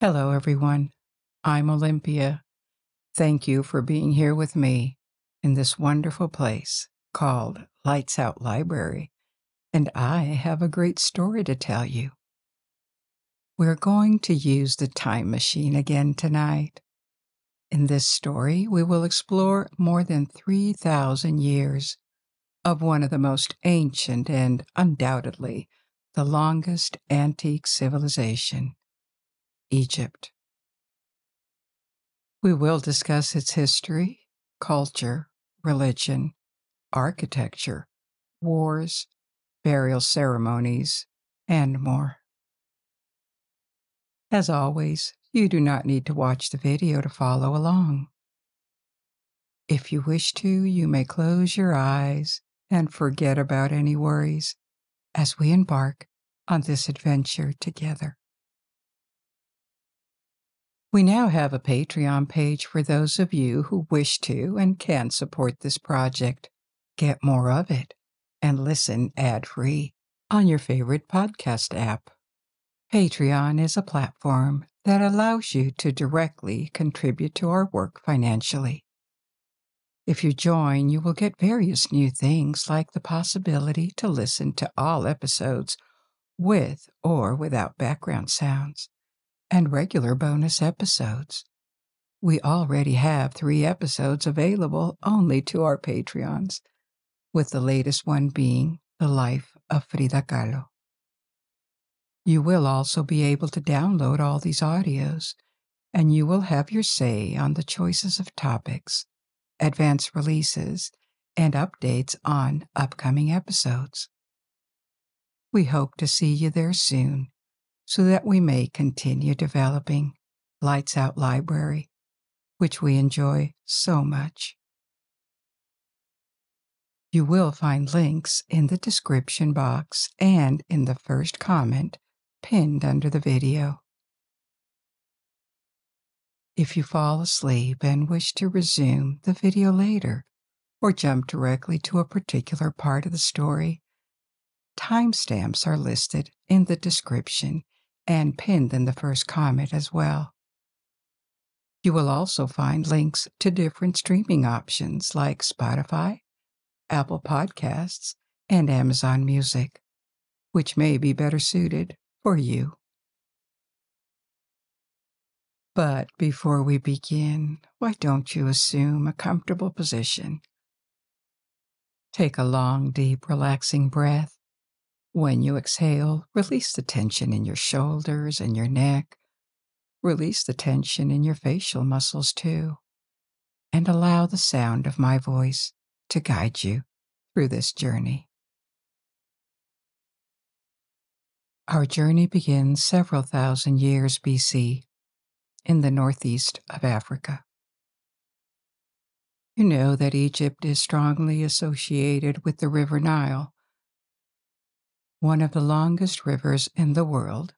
Hello, everyone. I'm Olympia. Thank you for being here with me in this wonderful place called Lights Out Library, and I have a great story to tell you. We're going to use the time machine again tonight. In this story, we will explore more than 3,000 years of one of the most ancient and undoubtedly the longest antique civilization, Egypt. We will discuss its history, culture, religion, architecture, wars, burial ceremonies, and more. As always, you do not need to watch the video to follow along. If you wish to, you may close your eyes and forget about any worries as we embark on this adventure together. We now have a Patreon page for those of you who wish to and can support this project. Get more of it and listen ad-free on your favorite podcast app. Patreon is a platform that allows you to directly contribute to our work financially. If you join, you will get various new things like the possibility to listen to all episodes with or without background sounds, and regular bonus episodes. We already have 3 episodes available only to our Patreons, with the latest one being The Life of Frida Kahlo. You will also be able to download all these audios, and you will have your say on the choices of topics, advance releases, and updates on upcoming episodes. We hope to see you there soon, so that we may continue developing Lights Out Library, which we enjoy so much. You will find links in the description box and in the first comment pinned under the video. If you fall asleep and wish to resume the video later or jump directly to a particular part of the story, timestamps are listed in the description and pinned in the first comment as well. You will also find links to different streaming options like Spotify, Apple Podcasts, and Amazon Music, which may be better suited for you. But before we begin, why don't you assume a comfortable position? Take a long, deep, relaxing breath. When you exhale, release the tension in your shoulders and your neck. Release the tension in your facial muscles too, and allow the sound of my voice to guide you through this journey. Our journey begins several thousand years BC in the northeast of Africa. You know that Egypt is strongly associated with the River Nile, one of the longest rivers in the world,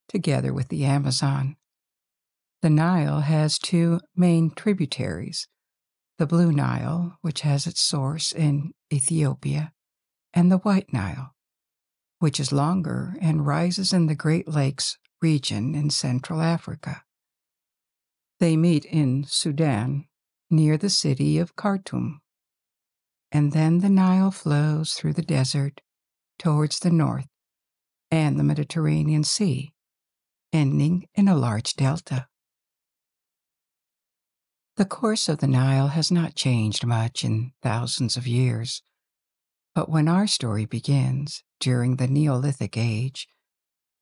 together with the Amazon. The Nile has 2 main tributaries, the Blue Nile, which has its source in Ethiopia, and the White Nile, which is longer and rises in the Great Lakes region in Central Africa. They meet in Sudan, near the city of Khartoum, and then the Nile flows through the desert towards the north and the Mediterranean Sea, ending in a large delta. The course of the Nile has not changed much in thousands of years, but when our story begins, during the Neolithic Age,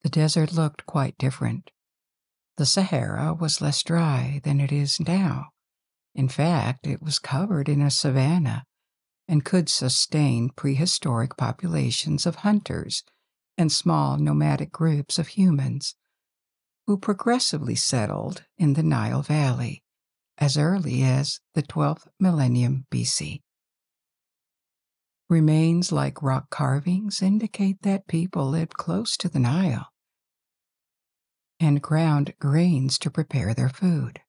the desert looked quite different. The Sahara was less dry than it is now. In fact, it was covered in a savanna and could sustain prehistoric populations of hunters and small nomadic groups of humans who progressively settled in the Nile Valley as early as the 12th millennium BC. Remains like rock carvings indicate that people lived close to the Nile and ground grains to prepare their food.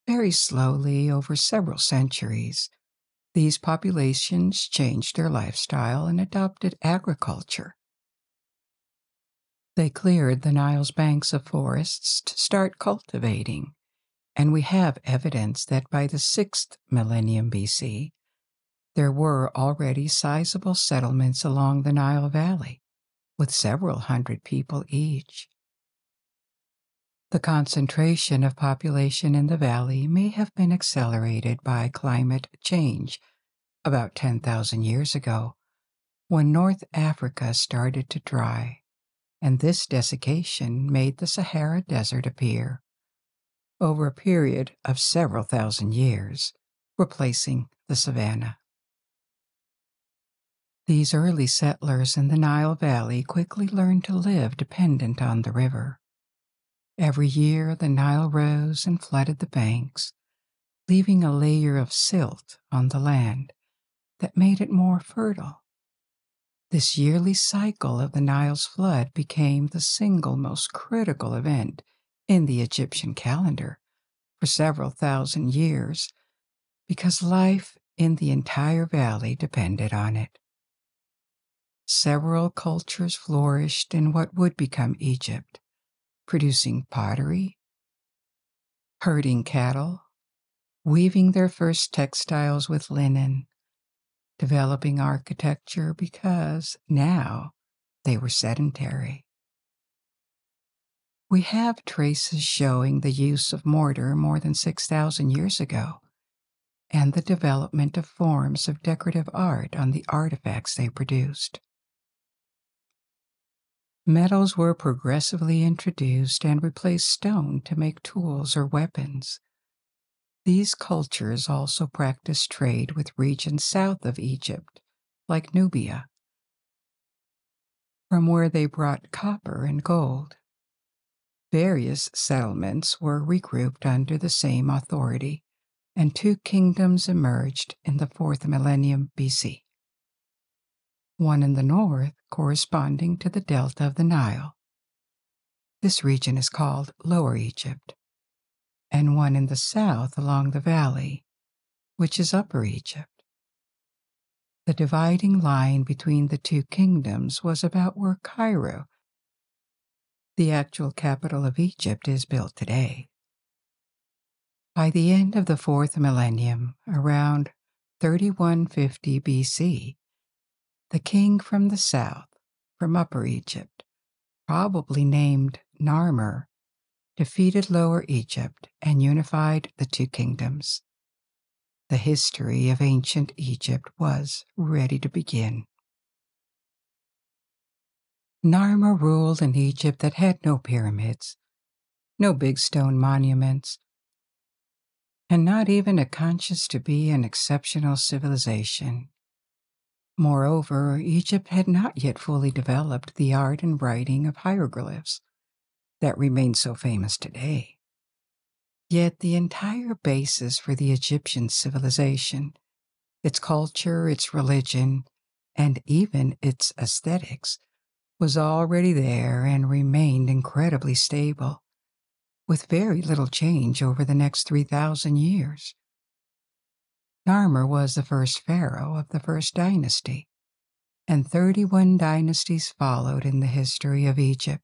Very slowly, over several centuries, these populations changed their lifestyle and adopted agriculture. They cleared the Nile's banks of forests to start cultivating, and we have evidence that by the 6th millennium BC, there were already sizable settlements along the Nile Valley, with several hundred people each. The concentration of population in the valley may have been accelerated by climate change about 10,000 years ago, when North Africa started to dry, and this desiccation made the Sahara Desert appear over a period of several thousand years, replacing the savanna. These early settlers in the Nile Valley quickly learned to live dependent on the river. Every year the Nile rose and flooded the banks, leaving a layer of silt on the land that made it more fertile. This yearly cycle of the Nile's flood became the single most critical event in the Egyptian calendar for several thousand years because life in the entire valley depended on it. Several cultures flourished in what would become Egypt, producing pottery, herding cattle, weaving their first textiles with linen, developing architecture because now they were sedentary. We have traces showing the use of mortar more than 6,000 years ago, and the development of forms of decorative art on the artifacts they produced. Metals were progressively introduced and replaced stone to make tools or weapons. These cultures also practiced trade with regions south of Egypt, like Nubia, from where they brought copper and gold. Various settlements were regrouped under the same authority, and two kingdoms emerged in the 4th millennium BC. One in the north corresponding to the delta of the Nile. This region is called Lower Egypt, and one in the south along the valley, which is Upper Egypt. The dividing line between the two kingdoms was about where Cairo, the actual capital of Egypt, is built today. By the end of the 4th millennium, around 3150 BC, the king from the south, from Upper Egypt, probably named Narmer, defeated Lower Egypt and unified the two kingdoms. The history of ancient Egypt was ready to begin. Narmer ruled an Egypt that had no pyramids, no big stone monuments, and not even a conscience to be an exceptional civilization. Moreover, Egypt had not yet fully developed the art and writing of hieroglyphs that remain so famous today. Yet the entire basis for the Egyptian civilization, its culture, its religion, and even its aesthetics, was already there and remained incredibly stable, with very little change over the next 3,000 years. Narmer was the first pharaoh of the first dynasty, and 31 dynasties followed in the history of Egypt.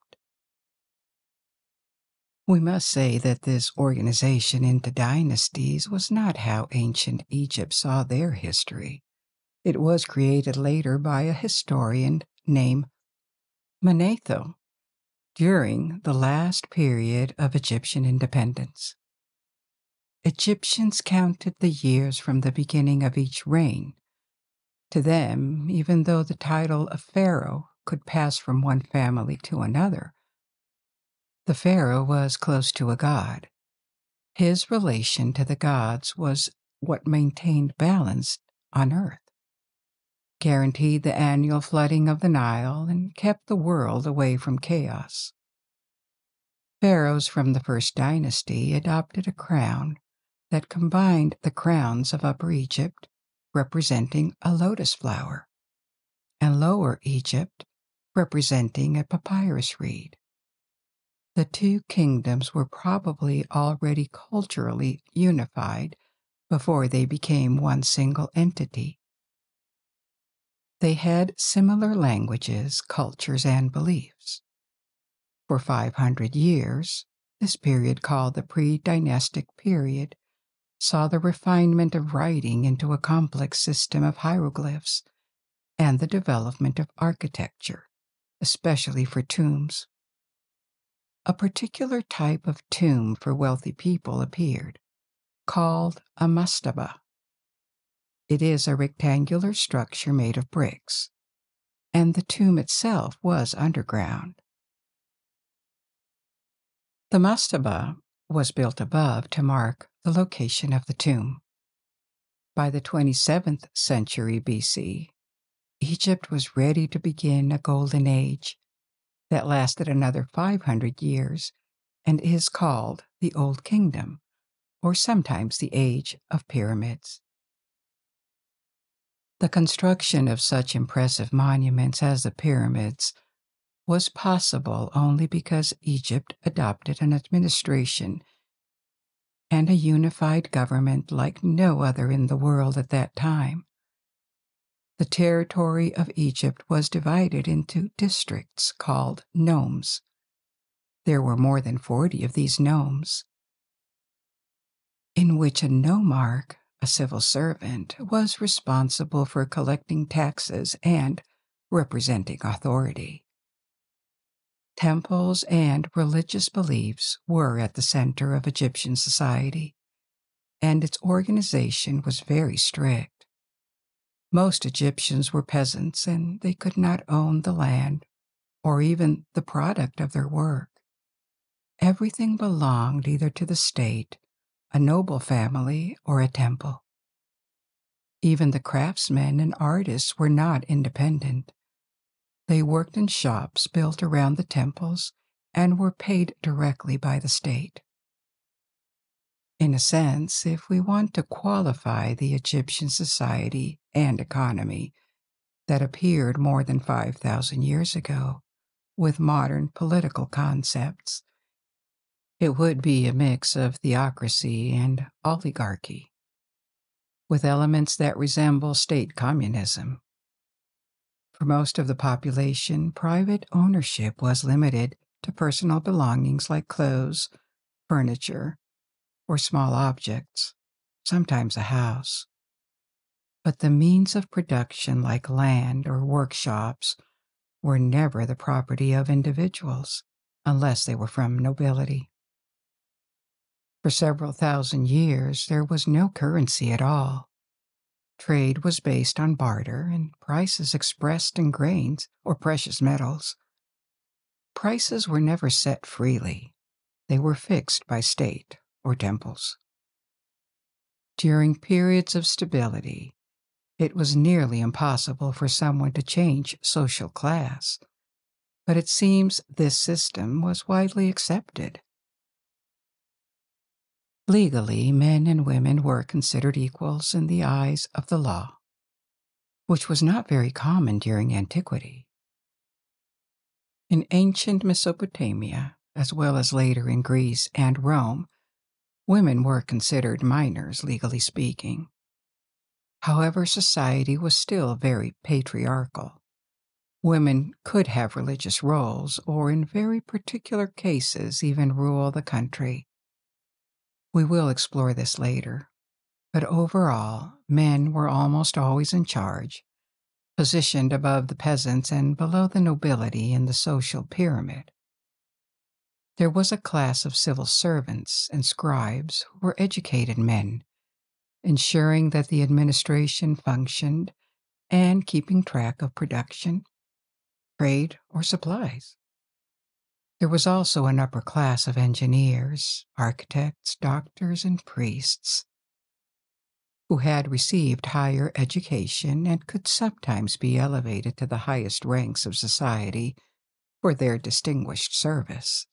We must say that this organization into dynasties was not how ancient Egypt saw their history. It was created later by a historian named Manetho during the last period of Egyptian independence. Egyptians counted the years from the beginning of each reign. To them, even though the title of pharaoh could pass from one family to another, the pharaoh was close to a god. His relation to the gods was what maintained balance on earth, guaranteed the annual flooding of the Nile, and kept the world away from chaos. Pharaohs from the first dynasty adopted a crown that combined the crowns of Upper Egypt, representing a lotus flower, and Lower Egypt, representing a papyrus reed. The two kingdoms were probably already culturally unified before they became one single entity. They had similar languages, cultures, and beliefs. For 500 years, this period called the pre-dynastic period saw the refinement of writing into a complex system of hieroglyphs and the development of architecture, especially for tombs. A particular type of tomb for wealthy people appeared, called a mastaba. It is a rectangular structure made of bricks, and the tomb itself was underground. The mastaba was built above to mark the location of the tomb. By the 27th century BC, Egypt was ready to begin a golden age that lasted another 500 years and is called the Old Kingdom, or sometimes the Age of Pyramids. The construction of such impressive monuments as the pyramids was possible only because Egypt adopted an administration and a unified government like no other in the world at that time. The territory of Egypt was divided into districts called nomes. There were more than 40 of these nomes, in which a nomarch, a civil servant, was responsible for collecting taxes and representing authority. Temples and religious beliefs were at the center of Egyptian society, and its organization was very strict. Most Egyptians were peasants, and they could not own the land or even the product of their work. Everything belonged either to the state, a noble family, or a temple. Even the craftsmen and artists were not independent. They worked in shops built around the temples and were paid directly by the state. In a sense, if we want to qualify the Egyptian society and economy that appeared more than 5,000 years ago with modern political concepts, it would be a mix of theocracy and oligarchy, with elements that resemble state communism. For most of the population, private ownership was limited to personal belongings like clothes, furniture, or small objects, sometimes a house. But the means of production like land or workshops were never the property of individuals, unless they were from nobility. For several thousand years, there was no currency at all. Trade was based on barter and prices expressed in grains or precious metals. Prices were never set freely. They were fixed by state or temples. During periods of stability, it was nearly impossible for someone to change social class, but it seems this system was widely accepted. Legally, men and women were considered equals in the eyes of the law, which was not very common during antiquity. In ancient Mesopotamia, as well as later in Greece and Rome, women were considered minors, legally speaking. However, society was still very patriarchal. Women could have religious roles, or in very particular cases, even rule the country. We will explore this later, but overall, men were almost always in charge, positioned above the peasants and below the nobility in the social pyramid. There was a class of civil servants and scribes who were educated men, ensuring that the administration functioned and keeping track of production, trade, or supplies. There was also an upper class of engineers, architects, doctors, and priests who had received higher education and could sometimes be elevated to the highest ranks of society for their distinguished service.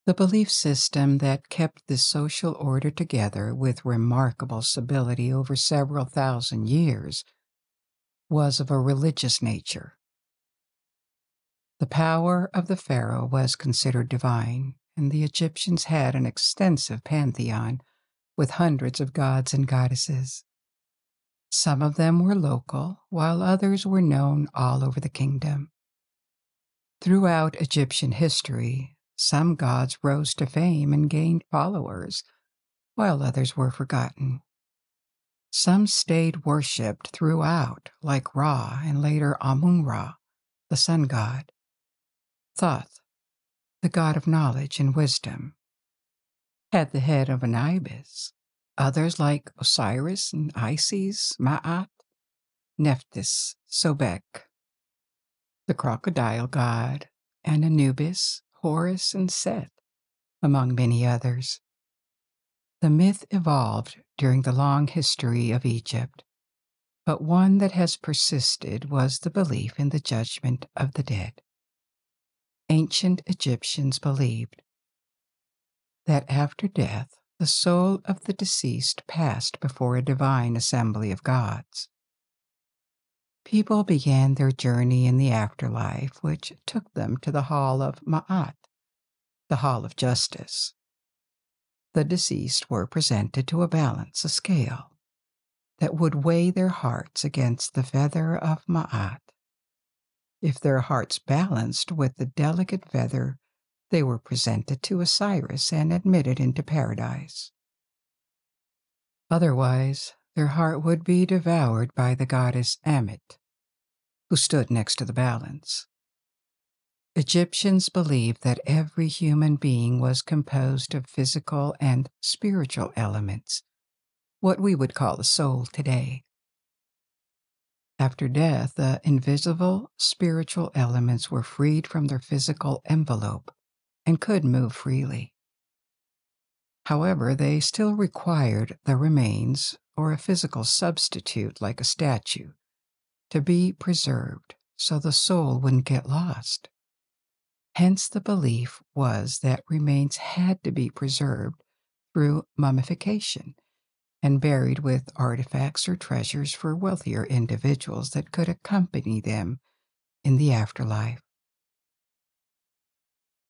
The belief system that kept this social order together with remarkable stability over several thousand years was of a religious nature. The power of the Pharaoh was considered divine, and the Egyptians had an extensive pantheon with hundreds of gods and goddesses. Some of them were local, while others were known all over the kingdom. Throughout Egyptian history, some gods rose to fame and gained followers, while others were forgotten. Some stayed worshipped throughout, like Ra and later Amun-Ra, the sun god, Thoth, the god of knowledge and wisdom, had the head of an ibis. Others like Osiris and Isis, Ma'at, Nephthys, Sobek, the crocodile god, and Anubis, Horus, and Set, among many others. The myth evolved during the long history of Egypt, but one that has persisted was the belief in the judgment of the dead. Ancient Egyptians believed that after death, the soul of the deceased passed before a divine assembly of gods. People began their journey in the afterlife, which took them to the Hall of Ma'at, the Hall of Justice. The deceased were presented to a balance, a scale, that would weigh their hearts against the feather of Ma'at. If their hearts balanced with the delicate feather, they were presented to Osiris and admitted into paradise. Otherwise, their heart would be devoured by the goddess Ammit, who stood next to the balance. Egyptians believed that every human being was composed of physical and spiritual elements, what we would call a soul today. After death, the invisible spiritual elements were freed from their physical envelope and could move freely. However, they still required the remains, or a physical substitute like a statue, to be preserved so the soul wouldn't get lost. Hence, the belief was that remains had to be preserved through mummification and buried with artifacts or treasures for wealthier individuals that could accompany them in the afterlife.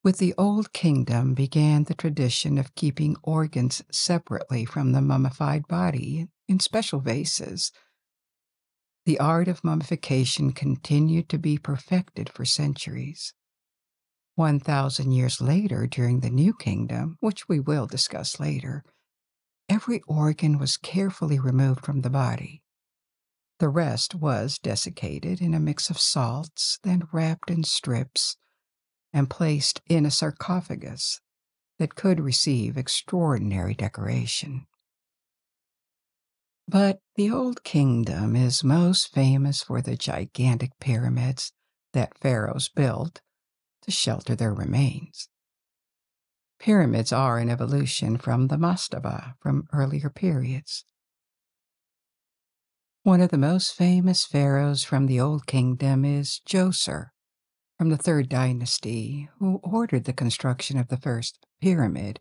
With the Old Kingdom began the tradition of keeping organs separately from the mummified body in special vases. The art of mummification continued to be perfected for centuries. 1,000 years later, during the New Kingdom, which we will discuss later, every organ was carefully removed from the body. The rest was desiccated in a mix of salts, then wrapped in strips and placed in a sarcophagus that could receive extraordinary decoration. But the Old Kingdom is most famous for the gigantic pyramids that pharaohs built to shelter their remains. Pyramids are an evolution from the mastaba from earlier periods. One of the most famous pharaohs from the Old Kingdom is Djoser, from the Third Dynasty, who ordered the construction of the first pyramid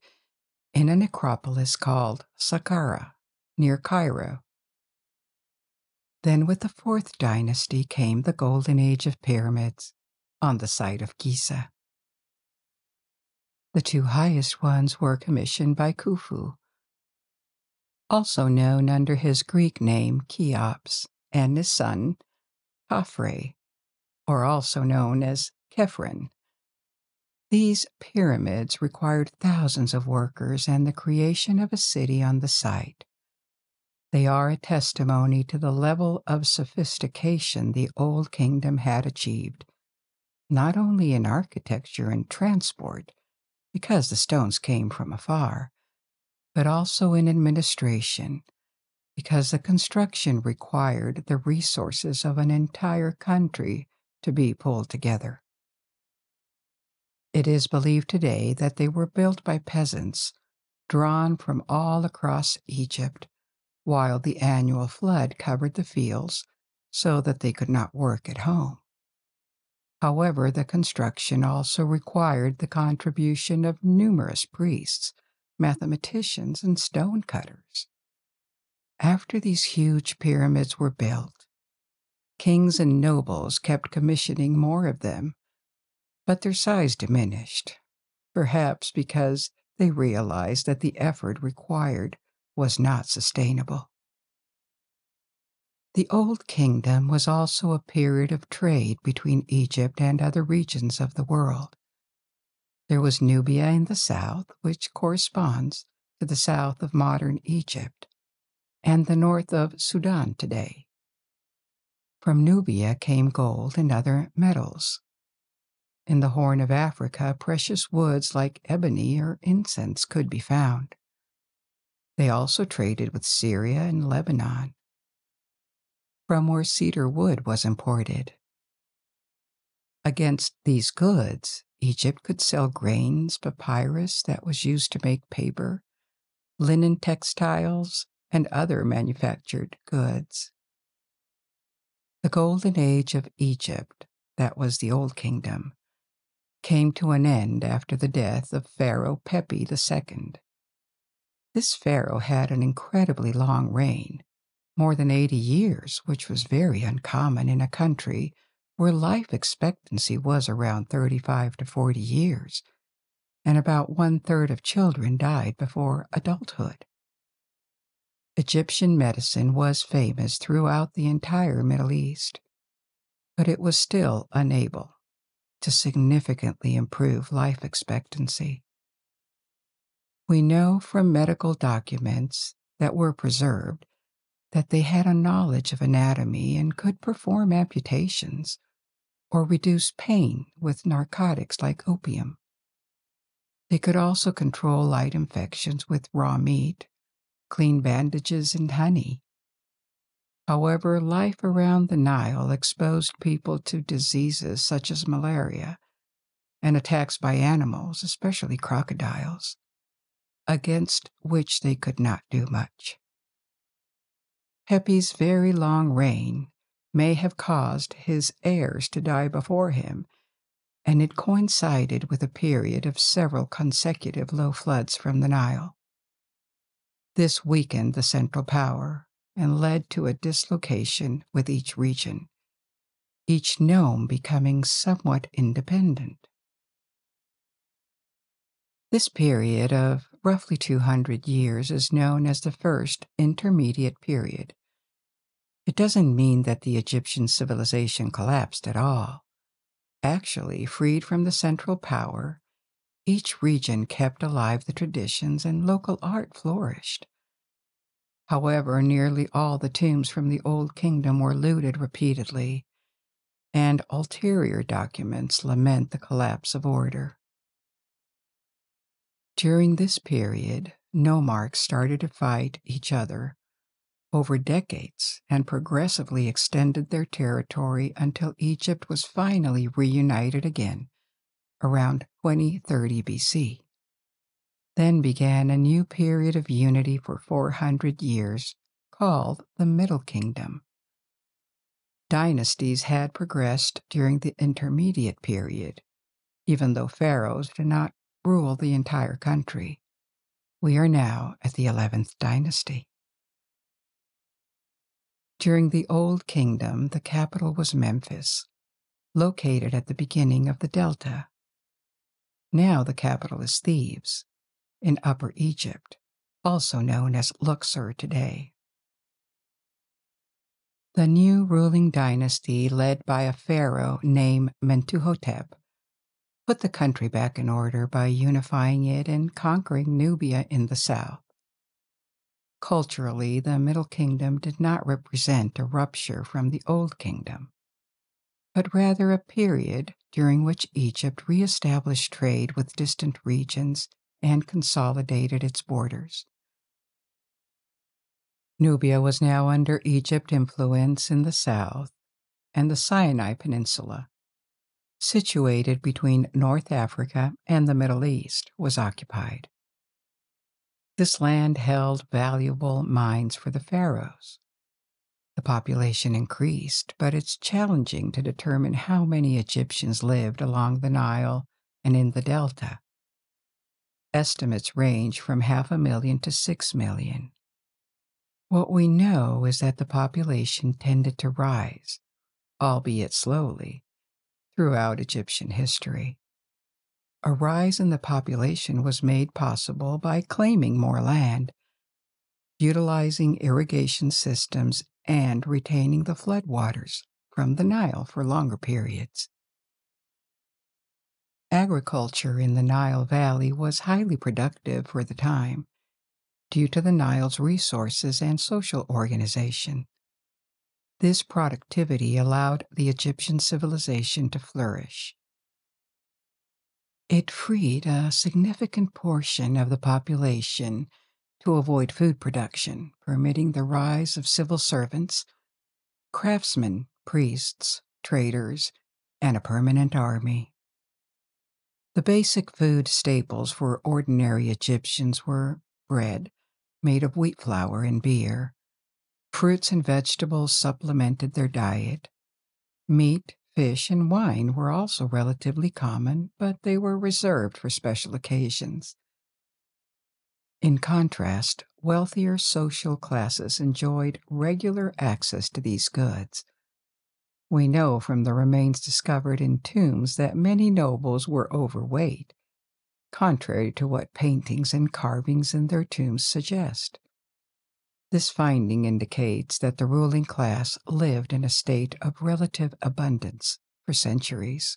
in a necropolis called Saqqara, near Cairo. Then with the Fourth Dynasty came the Golden Age of Pyramids on the site of Giza. The two highest ones were commissioned by Khufu, also known under his Greek name Cheops, and his son Khafre, or also known as Khephren. These pyramids required thousands of workers and the creation of a city on the site. They are a testimony to the level of sophistication the Old Kingdom had achieved, not only in architecture and transport, because the stones came from afar, but also in administration, because the construction required the resources of an entire country to be pulled together. It is believed today that they were built by peasants drawn from all across Egypt, while the annual flood covered the fields so that they could not work at home. However, the construction also required the contribution of numerous priests, mathematicians, and stone cutters. After these huge pyramids were built, kings and nobles kept commissioning more of them, but their size diminished, perhaps because they realized that the effort required was not sustainable. The Old Kingdom was also a period of trade between Egypt and other regions of the world. There was Nubia in the south, which corresponds to the south of modern Egypt, and the north of Sudan today. From Nubia came gold and other metals. In the Horn of Africa, precious woods like ebony or incense could be found. They also traded with Syria and Lebanon, from where cedar wood was imported. Against these goods, Egypt could sell grains, papyrus that was used to make paper, linen textiles, and other manufactured goods. The golden age of Egypt, that was the Old Kingdom, came to an end after the death of Pharaoh Pepi II. This pharaoh had an incredibly long reign, more than 80 years, which was very uncommon in a country where life expectancy was around 35 to 40 years, and about 1/3 of children died before adulthood. Egyptian medicine was famous throughout the entire Middle East, but it was still unable to significantly improve life expectancy. We know from medical documents that were preserved that they had a knowledge of anatomy and could perform amputations or reduce pain with narcotics like opium. They could also control light infections with raw meat, clean bandages, and honey. However, life around the Nile exposed people to diseases such as malaria and attacks by animals, especially crocodiles, against which they could not do much. Pepi's very long reign may have caused his heirs to die before him, and it coincided with a period of several consecutive low floods from the Nile. This weakened the central power and led to a dislocation with each region, each nome becoming somewhat independent. This period of roughly 200 years is known as the First Intermediate Period. It doesn't mean that the Egyptian civilization collapsed at all. Actually, freed from the central power, each region kept alive the traditions and local art flourished. However, nearly all the tombs from the Old Kingdom were looted repeatedly, and ulterior documents lament the collapse of order. During this period, nomarchs started to fight each other over decades and progressively extended their territory until Egypt was finally reunited again around 2030 BC. Then began a new period of unity for 400 years called the Middle Kingdom. Dynasties had progressed during the intermediate period, even though pharaohs did not rule the entire country. We are now at the 11th dynasty. During the Old Kingdom, the capital was Memphis, located at the beginning of the Delta. Now the capital is Thebes, in Upper Egypt, also known as Luxor today. The new ruling dynasty, led by a pharaoh named Mentuhotep, put the country back in order by unifying it and conquering Nubia in the south. Culturally, the Middle Kingdom did not represent a rupture from the Old Kingdom, but rather a period during which Egypt reestablished trade with distant regions and consolidated its borders. Nubia was now under Egypt influence in the south, and the Sinai Peninsula, situated between North Africa and the Middle East, was occupied. This land held valuable mines for the pharaohs. The population increased, but it's challenging to determine how many Egyptians lived along the Nile and in the Delta. Estimates range from 500,000 to 6 million. What we know is that the population tended to rise, albeit slowly, throughout Egyptian history. A rise in the population was made possible by claiming more land, utilizing irrigation systems, and retaining the floodwaters from the Nile for longer periods. Agriculture in the Nile Valley was highly productive for the time due to the Nile's resources and social organization. This productivity allowed the Egyptian civilization to flourish. It freed a significant portion of the population to avoid food production, permitting the rise of civil servants, craftsmen, priests, traders, and a permanent army. The basic food staples for ordinary Egyptians were bread, made of wheat flour and beer. Fruits and vegetables supplemented their diet. Meat, fish, and wine were also relatively common, but they were reserved for special occasions. In contrast, wealthier social classes enjoyed regular access to these goods. We know from the remains discovered in tombs that many nobles were overweight, contrary to what paintings and carvings in their tombs suggest. This finding indicates that the ruling class lived in a state of relative abundance for centuries.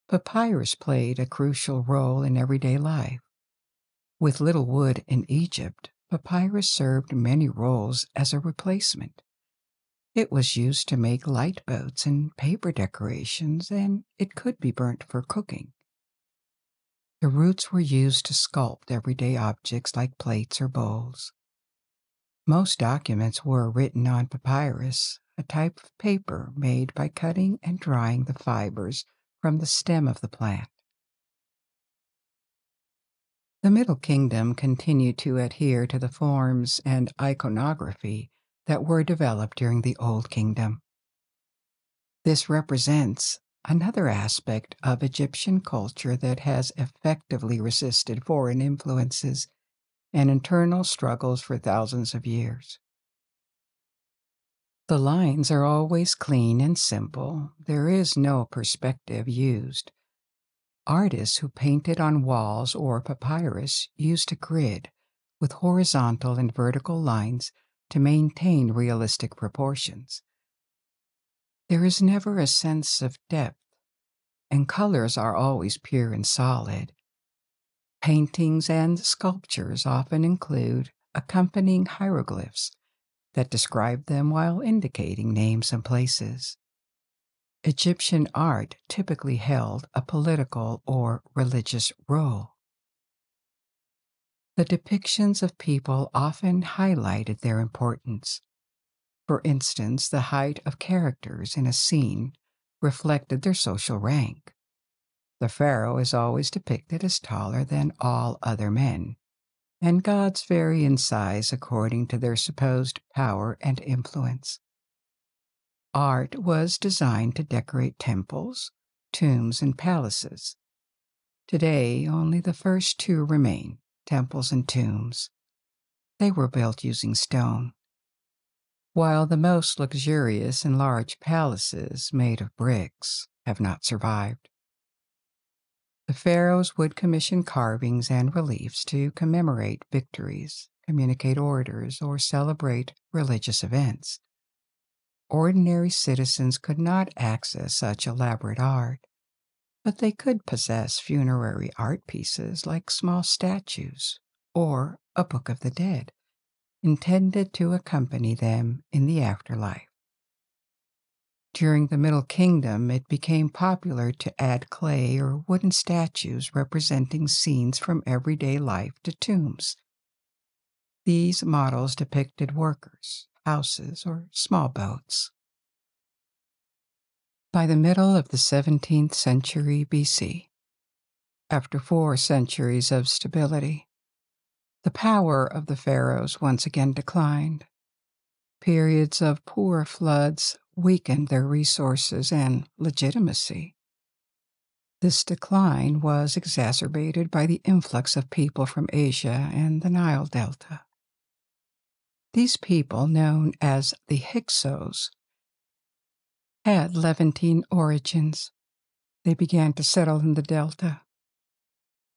Papyrus played a crucial role in everyday life. With little wood in Egypt, papyrus served many roles as a replacement. It was used to make light boats and paper decorations, and it could be burnt for cooking. The roots were used to sculpt everyday objects like plates or bowls. Most documents were written on papyrus, a type of paper made by cutting and drying the fibers from the stem of the plant. The Middle Kingdom continued to adhere to the forms and iconography that were developed during the Old Kingdom. This represents another aspect of Egyptian culture that has effectively resisted foreign influences and internal struggles for thousands of years. The lines are always clean and simple. There is no perspective used. Artists who painted on walls or papyrus used a grid with horizontal and vertical lines to maintain realistic proportions. There is never a sense of depth, and colors are always pure and solid. Paintings and sculptures often include accompanying hieroglyphs that describe them while indicating names and places. Egyptian art typically held a political or religious role. The depictions of people often highlighted their importance. For instance, the height of characters in a scene reflected their social rank. The pharaoh is always depicted as taller than all other men, and gods vary in size according to their supposed power and influence. Art was designed to decorate temples, tombs, and palaces. Today, only the first two remain, temples and tombs. They were built using stone, while the most luxurious and large palaces, made of bricks, have not survived. The pharaohs would commission carvings and reliefs to commemorate victories, communicate orders, or celebrate religious events. Ordinary citizens could not access such elaborate art, but they could possess funerary art pieces like small statues or a Book of the Dead, intended to accompany them in the afterlife. During the Middle Kingdom, it became popular to add clay or wooden statues representing scenes from everyday life to tombs. These models depicted workers, houses, or small boats. By the middle of the 17th century BC, after 4 centuries of stability, the power of the pharaohs once again declined. Periods of poor floods weakened their resources and legitimacy. This decline was exacerbated by the influx of people from Asia and the Nile Delta. These people, known as the Hyksos, had Levantine origins. They began to settle in the Delta.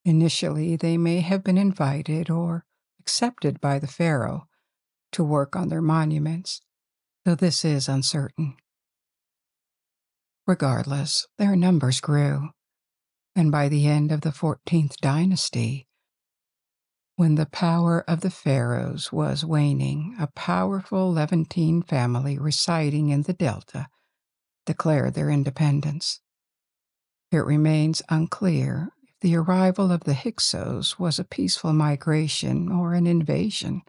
Initially, they may have been invited or accepted by the pharaoh, to work on their monuments, though this is uncertain. Regardless, their numbers grew, and by the end of the 14th dynasty, when the power of the pharaohs was waning, a powerful Levantine family residing in the Delta declared their independence. It remains unclear if the arrival of the Hyksos was a peaceful migration or an invasion.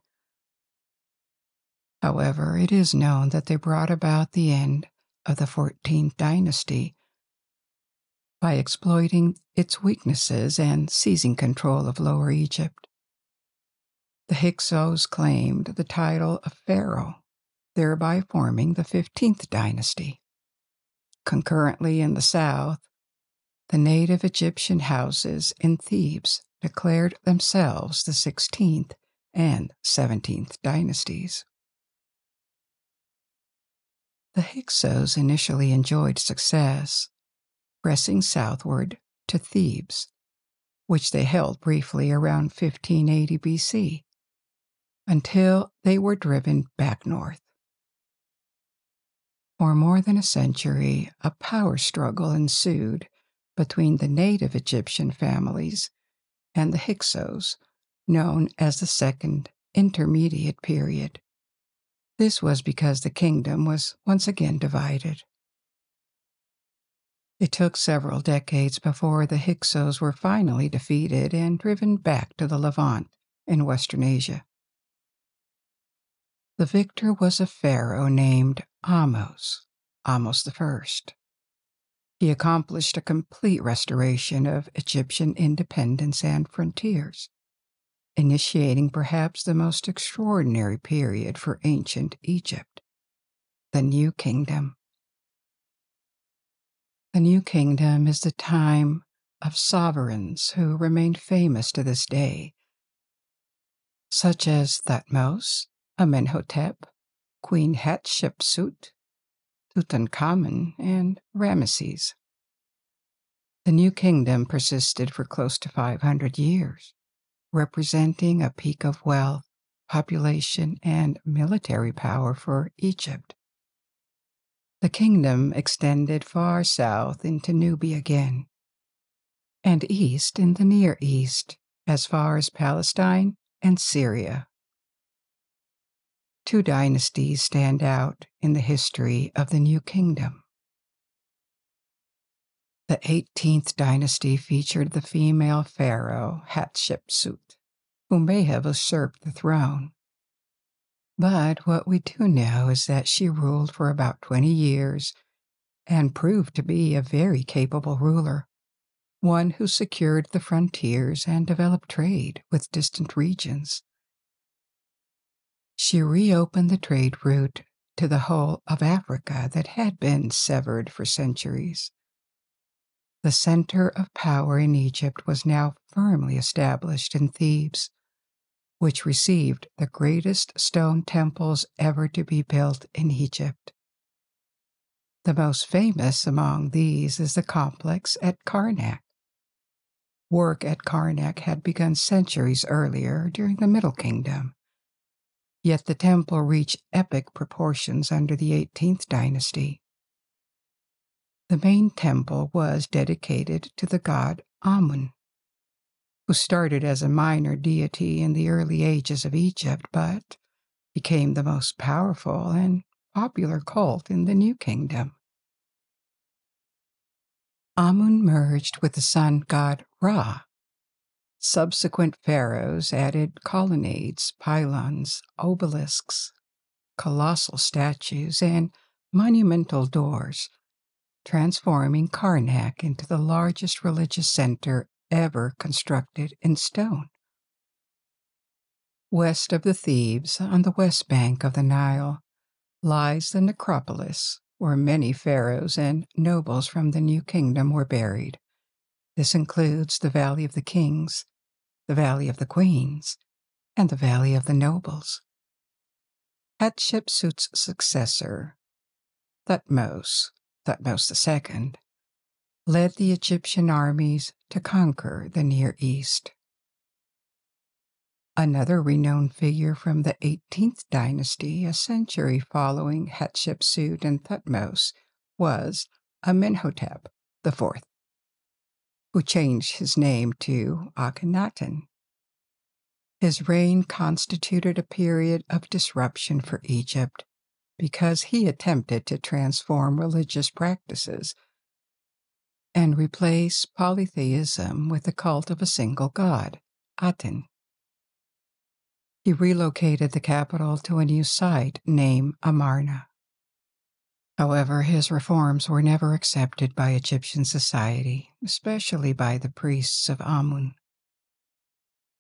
However, it is known that they brought about the end of the 14th dynasty by exploiting its weaknesses and seizing control of Lower Egypt. The Hyksos claimed the title of Pharaoh, thereby forming the 15th dynasty. Concurrently in the south, the native Egyptian houses in Thebes declared themselves the 16th and 17th dynasties. The Hyksos initially enjoyed success, pressing southward to Thebes, which they held briefly around 1580 BC, until they were driven back north. For more than a century, a power struggle ensued between the native Egyptian families and the Hyksos, known as the Second Intermediate Period. This was because the kingdom was once again divided. It took several decades before the Hyksos were finally defeated and driven back to the Levant in Western Asia. The victor was a pharaoh named Ahmose I. He accomplished a complete restoration of Egyptian independence and frontiers, initiating perhaps the most extraordinary period for ancient Egypt, the New Kingdom. The New Kingdom is the time of sovereigns who remain famous to this day, such as Thutmose, Amenhotep, Queen Hatshepsut, Tutankhamun, and Ramesses. The New Kingdom persisted for close to 500 years, representing a peak of wealth, population, and military power for Egypt. The kingdom extended far south into Nubia again, and east in the Near East, as far as Palestine and Syria. Two dynasties stand out in the history of the New Kingdom. The 18th dynasty featured the female pharaoh Hatshepsut, who may have usurped the throne. But what we do know is that she ruled for about 20 years and proved to be a very capable ruler, one who secured the frontiers and developed trade with distant regions. She reopened the trade route to the whole of Africa that had been severed for centuries. The center of power in Egypt was now firmly established in Thebes, which received the greatest stone temples ever to be built in Egypt. The most famous among these is the complex at Karnak. Work at Karnak had begun centuries earlier during the Middle Kingdom, yet the temple reached epic proportions under the 18th dynasty. The main temple was dedicated to the god Amun, who started as a minor deity in the early ages of Egypt, but became the most powerful and popular cult in the New Kingdom. Amun merged with the sun god Ra. Subsequent pharaohs added colonnades, pylons, obelisks, colossal statues, and monumental doors, transforming Karnak into the largest religious center ever constructed in stone. West of the Thebes, on the west bank of the Nile, lies the necropolis, where many pharaohs and nobles from the New Kingdom were buried. This includes the Valley of the Kings, the Valley of the Queens, and the Valley of the Nobles. Hatshepsut's successor, Thutmose II, led the Egyptian armies to conquer the Near East. Another renowned figure from the 18th dynasty, a century following Hatshepsut and Thutmose, was Amenhotep IV, who changed his name to Akhenaten. His reign constituted a period of disruption for Egypt because he attempted to transform religious practices and replace polytheism with the cult of a single god, Aten. He relocated the capital to a new site named Amarna. However, his reforms were never accepted by Egyptian society, especially by the priests of Amun.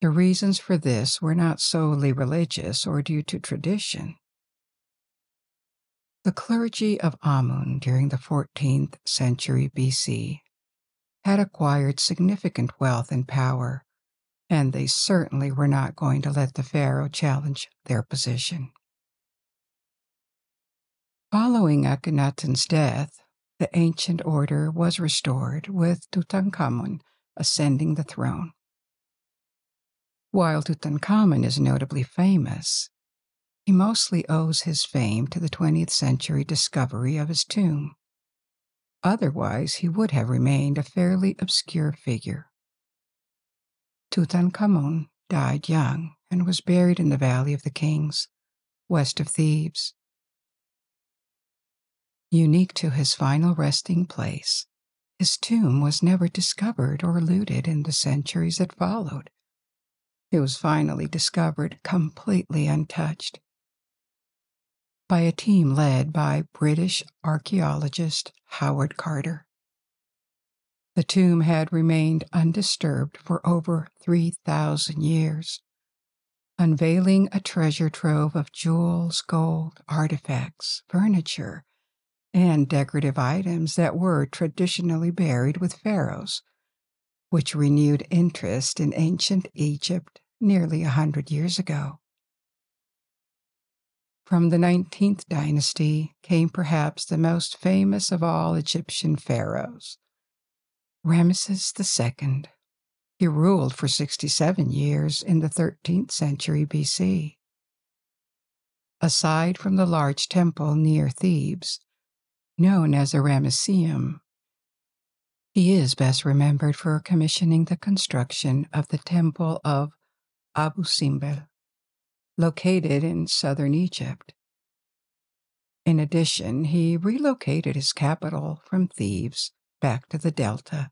The reasons for this were not solely religious or due to tradition. The clergy of Amun during the 14th century BC had acquired significant wealth and power, and they certainly were not going to let the pharaoh challenge their position. Following Akhenaten's death, the ancient order was restored, with Tutankhamun ascending the throne. While Tutankhamun is notably famous, he mostly owes his fame to the 20th century discovery of his tomb. Otherwise, he would have remained a fairly obscure figure. Tutankhamun died young and was buried in the Valley of the Kings, west of Thebes. Unique to his final resting place, his tomb was never discovered or looted in the centuries that followed. It was finally discovered completely untouched by a team led by British archaeologist Howard Carter. The tomb had remained undisturbed for over 3,000 years, unveiling a treasure trove of jewels, gold, artifacts, furniture, and decorative items that were traditionally buried with pharaohs, which renewed interest in ancient Egypt nearly 100 years ago. From the 19th dynasty came perhaps the most famous of all Egyptian pharaohs, Ramesses II. He ruled for 67 years in the 13th century BC. Aside from the large temple near Thebes, known as the Ramesseum, he is best remembered for commissioning the construction of the Temple of Abu Simbel, located in southern Egypt. In addition, he relocated his capital from Thebes back to the Delta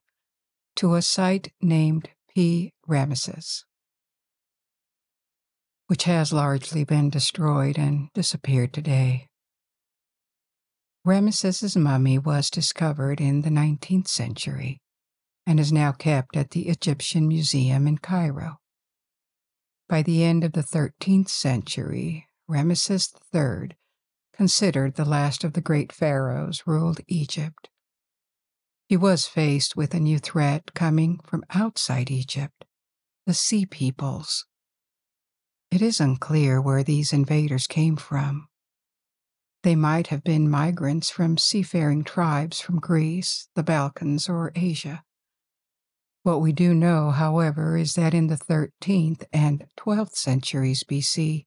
to a site named Ramesses, which has largely been destroyed and disappeared today. Ramesses's mummy was discovered in the 19th century and is now kept at the Egyptian Museum in Cairo. By the end of the 13th century, Ramesses III, considered the last of the great pharaohs, ruled Egypt. He was faced with a new threat coming from outside Egypt, the Sea Peoples. It is unclear where these invaders came from. They might have been migrants from seafaring tribes from Greece, the Balkans, or Asia. What we do know, however, is that in the 13th and 12th centuries BC,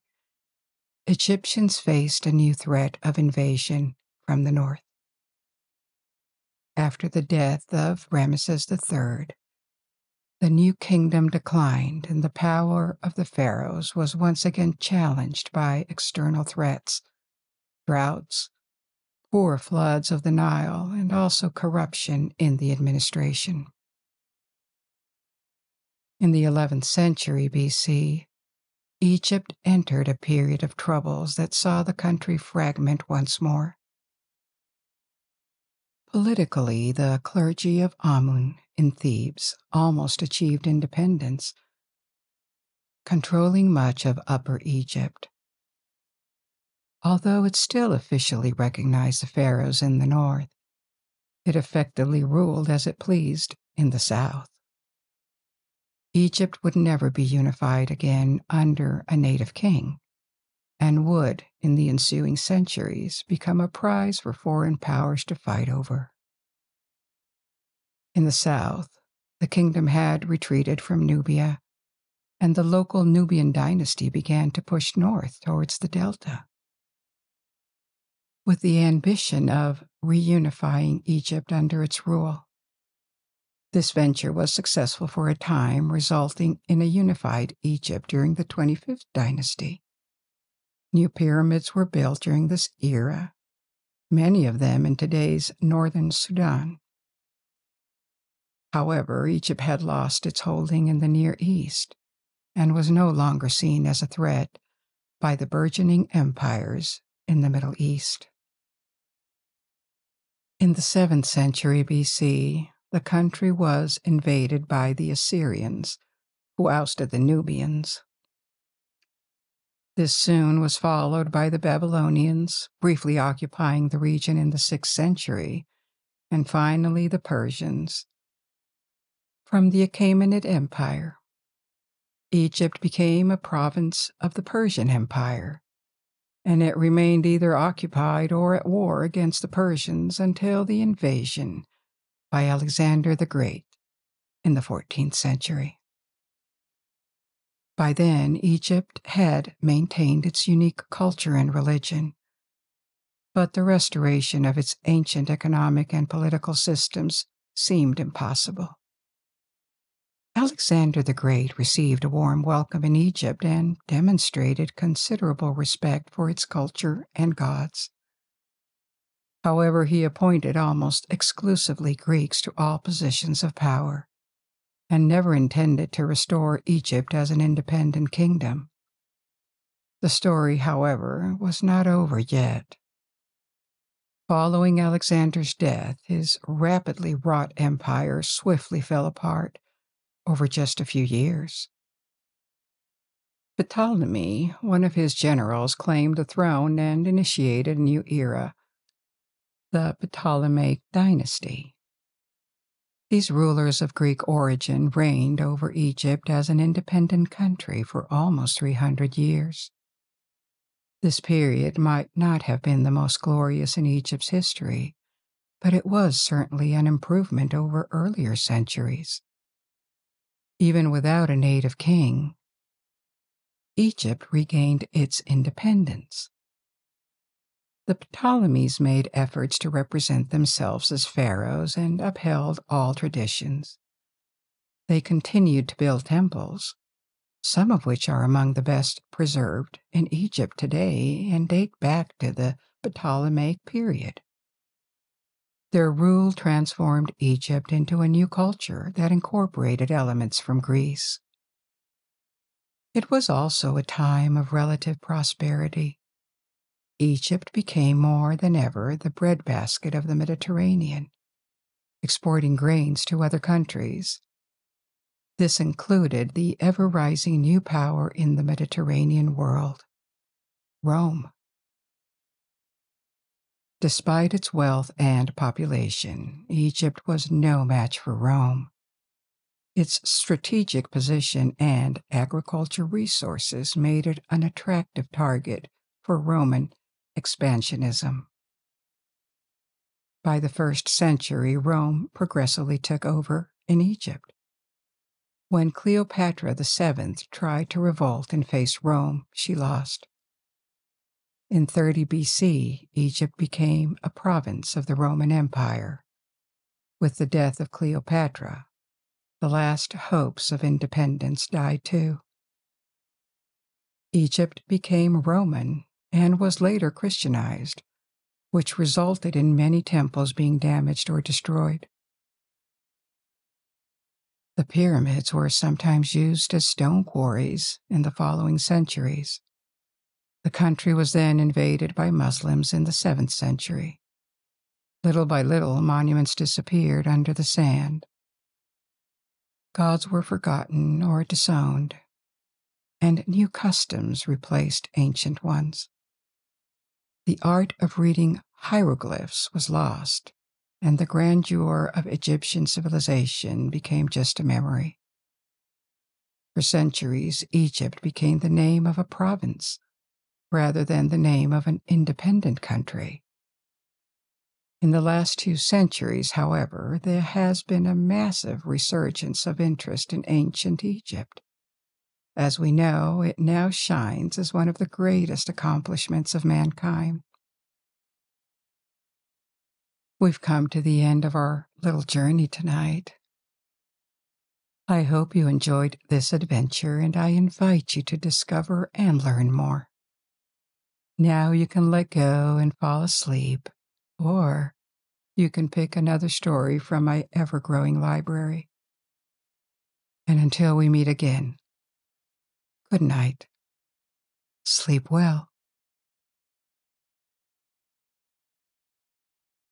Egyptians faced a new threat of invasion from the north. After the death of Ramesses III, the new kingdom declined, and the power of the pharaohs was once again challenged by external threats, droughts, poor floods of the Nile, and also corruption in the administration. In the 11th century BC, Egypt entered a period of troubles that saw the country fragment once more. Politically, the clergy of Amun in Thebes almost achieved independence, controlling much of Upper Egypt. Although it still officially recognized the pharaohs in the north, it effectively ruled as it pleased in the south. Egypt would never be unified again under a native king, and would, in the ensuing centuries, become a prize for foreign powers to fight over. In the south, the kingdom had retreated from Nubia, and the local Nubian dynasty began to push north towards the delta, with the ambition of reunifying Egypt under its rule. This venture was successful for a time, resulting in a unified Egypt during the 25th dynasty. New pyramids were built during this era, many of them in today's northern Sudan. However, Egypt had lost its holding in the Near East and was no longer seen as a threat by the burgeoning empires in the Middle East. In the 7th century BC, the country was invaded by the Assyrians, who ousted the Nubians. This soon was followed by the Babylonians, briefly occupying the region in the 6th century, and finally the Persians. From the Achaemenid Empire, Egypt became a province of the Persian Empire, and it remained either occupied or at war against the Persians until the invasion by Alexander the Great in the 14th century. By then, Egypt had maintained its unique culture and religion, but the restoration of its ancient economic and political systems seemed impossible. Alexander the Great received a warm welcome in Egypt and demonstrated considerable respect for its culture and gods. However, he appointed almost exclusively Greeks to all positions of power, and never intended to restore Egypt as an independent kingdom. The story, however, was not over yet. Following Alexander's death, his rapidly wrought empire swiftly fell apart over just a few years. Ptolemy, one of his generals, claimed the throne and initiated a new era, the Ptolemaic dynasty. These rulers of Greek origin reigned over Egypt as an independent country for almost 300 years. This period might not have been the most glorious in Egypt's history, but it was certainly an improvement over earlier centuries. Even without a native king, Egypt regained its independence. The Ptolemies made efforts to represent themselves as pharaohs and upheld all traditions. They continued to build temples, some of which are among the best preserved in Egypt today and date back to the Ptolemaic period. Their rule transformed Egypt into a new culture that incorporated elements from Greece. It was also a time of relative prosperity. Egypt became more than ever the breadbasket of the Mediterranean, exporting grains to other countries. This included the ever-rising new power in the Mediterranean world, Rome. Despite its wealth and population, Egypt was no match for Rome. Its strategic position and agriculture resources made it an attractive target for Roman expansionism. By the 1st century, Rome progressively took over in Egypt. When Cleopatra VII tried to revolt and face Rome, she lost. In 30 BC, Egypt became a province of the Roman Empire. With the death of Cleopatra, the last hopes of independence died too. Egypt became Roman and was later Christianized, which resulted in many temples being damaged or destroyed. The pyramids were sometimes used as stone quarries in the following centuries. The country was then invaded by Muslims in the 7th century. Little by little, monuments disappeared under the sand. Gods were forgotten or disowned, and new customs replaced ancient ones. The art of reading hieroglyphs was lost, and the grandeur of Egyptian civilization became just a memory. For centuries, Egypt became the name of a province rather than the name of an independent country. In the last 2 centuries, however, there has been a massive resurgence of interest in ancient Egypt. As we know, it now shines as one of the greatest accomplishments of mankind. We've come to the end of our little journey tonight. I hope you enjoyed this adventure, and I invite you to discover and learn more. Now you can let go and fall asleep, or you can pick another story from my ever-growing library. And until we meet again, good night. Sleep well.